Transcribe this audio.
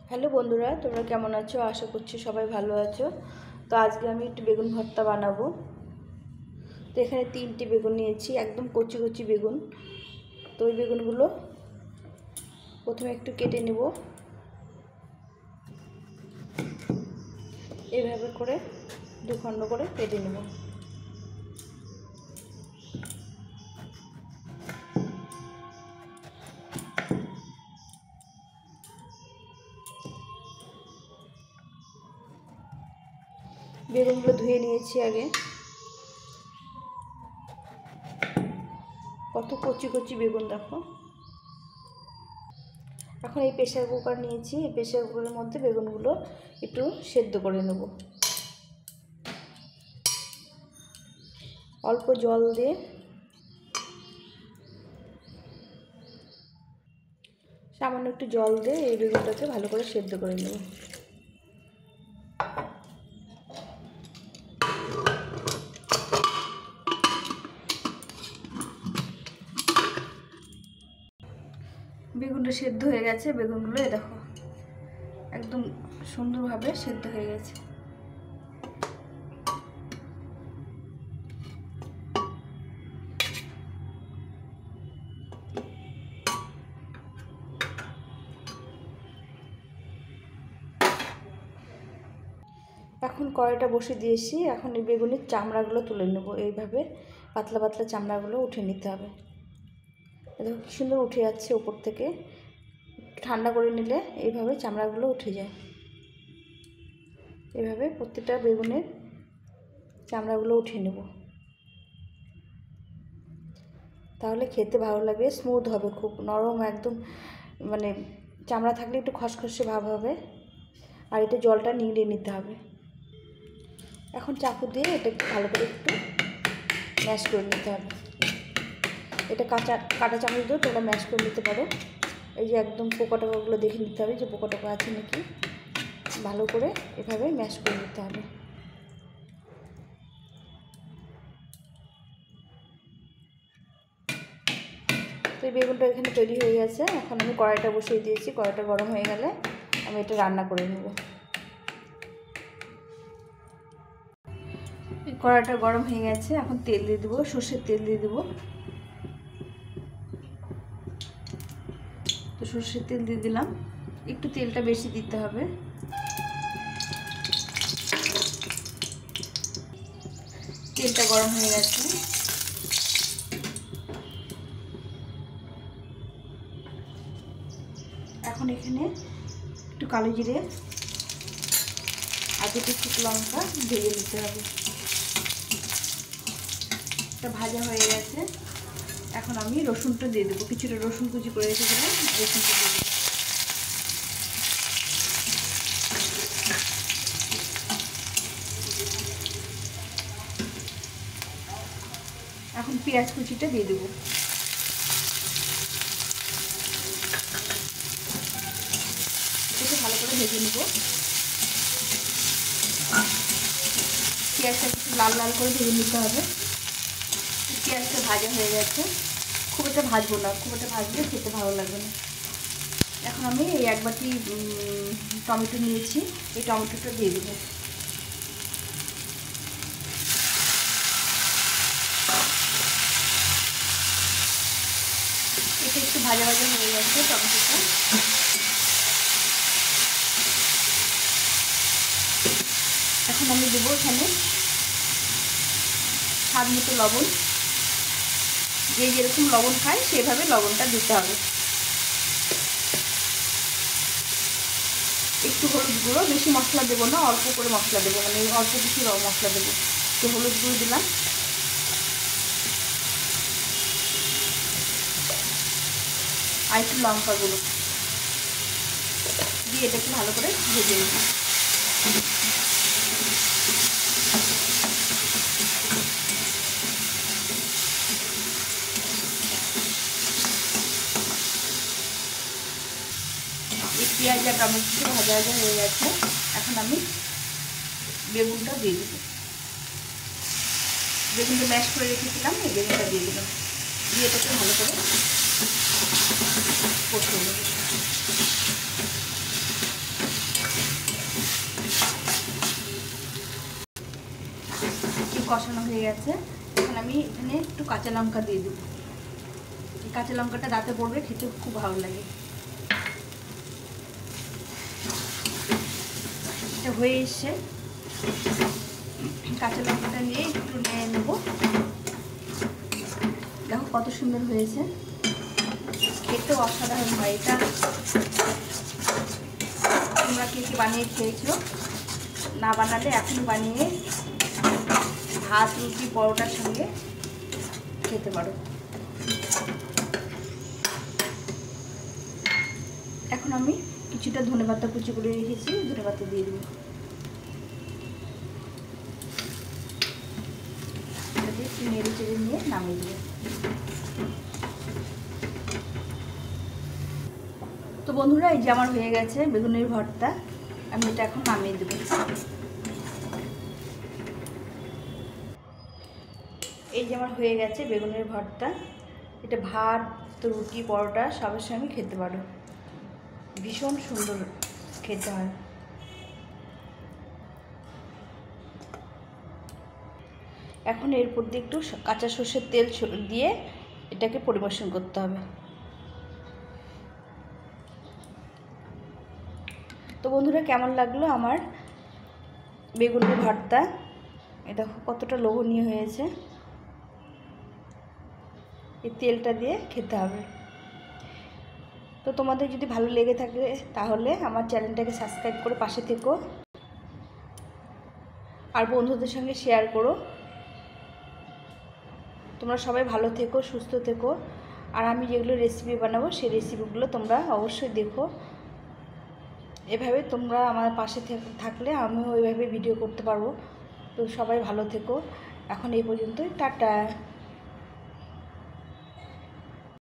Hello বন্ধুরা, তোমরা কেমন আছো? আশা করছি সবাই ভালো আছো। তো আজকে আমি একটু বেগুন ভর্তা বানাবো। তো এখানে 3টি বেগুন নিয়েছি, একদম কচি কচি বেগুন। তো ওই বেগুনগুলো প্রথমে একটু কেটে নেব, এইভাবে করে 2 খণ্ড করে কেটে নেব। বেগুনগুলো ধুয়ে নিয়েছি আগে। কত কচি কচি বেগুন দেখো। এখন এই প্রেসার কুকার নিয়েছি, এই প্রেসার কুকারের মধ্যে বেগুনগুলো একটু সেদ্ধ করে নেব। অল্প জল দিয়ে সামান্য একটু জল দিয়ে এই বেগুনটাকে ভালো করে সেদ্ধ করে নেব। বেগুনটা সেদ্ধ হয়ে গেছে। বেগুনগুলো দেখো একদম সুন্দরভাবে সেদ্ধ হয়ে গেছে। এখন কড়াইটা বসিয়ে দিয়েছি। এখন এই বেগুনের চামড়াগুলো তুলে নেব। এইভাবে পাতলা পাতলা চামড়াগুলো উঠে নিতে হবে। দেখো কি সুন্দর উঠে যাচ্ছে উপর থেকে। ঠান্ডা করে নিলে এইভাবে চামড়াগুলো উঠে যায়। এইভাবে প্রত্যেকটা বেগুনের চামড়াগুলো উঠিয়ে নেব, তাহলে খেতে ভালো লাগবে, স্মুথ হবে, খুব নরম একদম। মানে চামড়া থাকলে একটু খসখসে ভাব হবে। আর এটা জলটা নিংড়ে নিতে হবে। এখন চাকু দিয়ে এটা ভালো করে একটু ম্যাশ করে নিতে হবে। এটা কাটা চামচ দিয়েও তোমরা ম্যাশ করে নিতে পারো। এই যে একদম পোকা টোকাগুলো দেখে নিতে হবে যে পোকা টোকা আছে নাকি। ভালো করে এভাবে ম্যাশ করে নিতে হবে। তো এই বেগুনটা এখানে তৈরি হয়ে গেছে। এখন আমি কড়াইটা বসিয়ে দিয়েছি। কড়াইটা গরম হয়ে গেলে আমি এটা রান্না করে নেব। কড়াইটা গরম হয়ে গেছে। এখন তেল দিয়ে দেবো, সর্ষের তেল দিয়ে দেবো। তো সর্ষের তেল দিয়ে দিলাম। একটু তেলটা বেশি দিতে হবে। তেলটা গরম হয়ে গেছে। এখন এখানে একটু কালো জিরে আর 2টি শুকনো লঙ্কা ভেজে নিতে হবে। এটা ভাজা হয়ে গেছে। এখন আমি রসুনটা দিয়ে দেবো। কিছুটা রসুন কুচি করে রেখেছিলাম, রসুনটা দিয়ে দেবো। এখন পেঁয়াজ কুচিটা দিয়ে দেবো। এটা ভালো করে ভেজে নেব। পেঁয়াজটা একটু লাল লাল করে ভেজে নিতে হবে। পেঁয়াজটা ভাজা হয়ে গেছে। খুব একটা ভাজবো না, খুব একটা ভাজলে খেতে ভালো লাগবে না। এখন আমি এই 1 বাটি টমেটো নিয়েছি, এই টমেটোটা দিয়ে দেবো। এটা একটু ভাজা ভাজা হয়ে গেছে টমেটোটা। এখন আমি দেবো এখানে স্বাদ মতো লবণ। যে যেরকম লবণ খায় সেভাবে লবণটা দিতে হবে। একটু হলুদ গুঁড়ো, বেশি মশলা দেবো না, অল্প করে মশলা দেবো, মানে অল্প কিছু মশলা দেবো। একটু হলুদ গুঁড়ো দিলাম। আর একটু লঙ্কা গুঁড়ো দিয়ে এটাকে ভালো করে ভেজে নেব। এই পেঁয়াজ আর টমেটো ভাজা ভাজা হয়ে গেছে। এখন আমি বেগুনটা দিয়ে দেবো। বেগুনটা ম্যাশ করে রেখেছিলাম, এই বেগুনটা দিয়ে দিলাম। দিয়ে এটাকে ভালো করে কষিয়ে নেব। কষানো হয়ে গেছে। এখন আমি এখানে একটু কাঁচা লঙ্কা দিয়ে দেব। এই কাঁচা লঙ্কাটা দাঁতে পড়বে, খেতে খুব ভালো লাগে। এটা হয়ে এসছে, কাঁচা লঙ্কাটা নিয়ে একটু নেড়ে নেব। দেখো কত সুন্দর হয়েছে, খেতেও অসাধারণ হয়। এটা তোমরা কে কে বানিয়ে খেয়েছো? না বানালে এখন বানিয়ে ভাত, রুটি, পরোটার সঙ্গে খেতে পারো। এখন আমি কিছুটা ধনেপাতা কুচি করে রেখেছি, ধনেপাতা দিয়ে দেবো। একটু নেড়ে চেড়ে নিয়ে নামিয়ে দেবো। তো বন্ধুরা, এই যে আমার হয়ে গেছে বেগুনের ভর্তা। আমি এটা এখন নামিয়ে দেবো। এই যে আমার হয়ে গেছে বেগুনের ভর্তা। এটা ভাত, রুটি, পরোটা সবের সঙ্গে খেতে পারো। ভীষণ সুন্দর খেতে হয়। এখন এরপর দিয়ে একটু কাঁচা সর্ষের তেল দিয়ে এটাকে পরিবেশন করতে হবে। তো বন্ধুরা, কেমন লাগলো আমার বেগুনের ভর্তা? এটা কতটা লোভনীয় হয়েছে। এই তেলটা দিয়ে খেতে হবে। তো তোমাদের যদি ভালো লেগে থাকে তাহলে আমার চ্যানেলটাকে সাবস্ক্রাইব করে পাশে থেকো, আর বন্ধুদের সঙ্গে শেয়ার করো। তোমরা সবাই ভালো থেকো, সুস্থ থেকো। আর আমি যেগুলো রেসিপি বানাবো সেই রেসিপিগুলো তোমরা অবশ্যই দেখো। এভাবে তোমরা আমার পাশে থাকলে আমিও ওইভাবে ভিডিও করতে পারবো। তো সবাই ভালো থেকো। এখন এই পর্যন্তই, টাটা।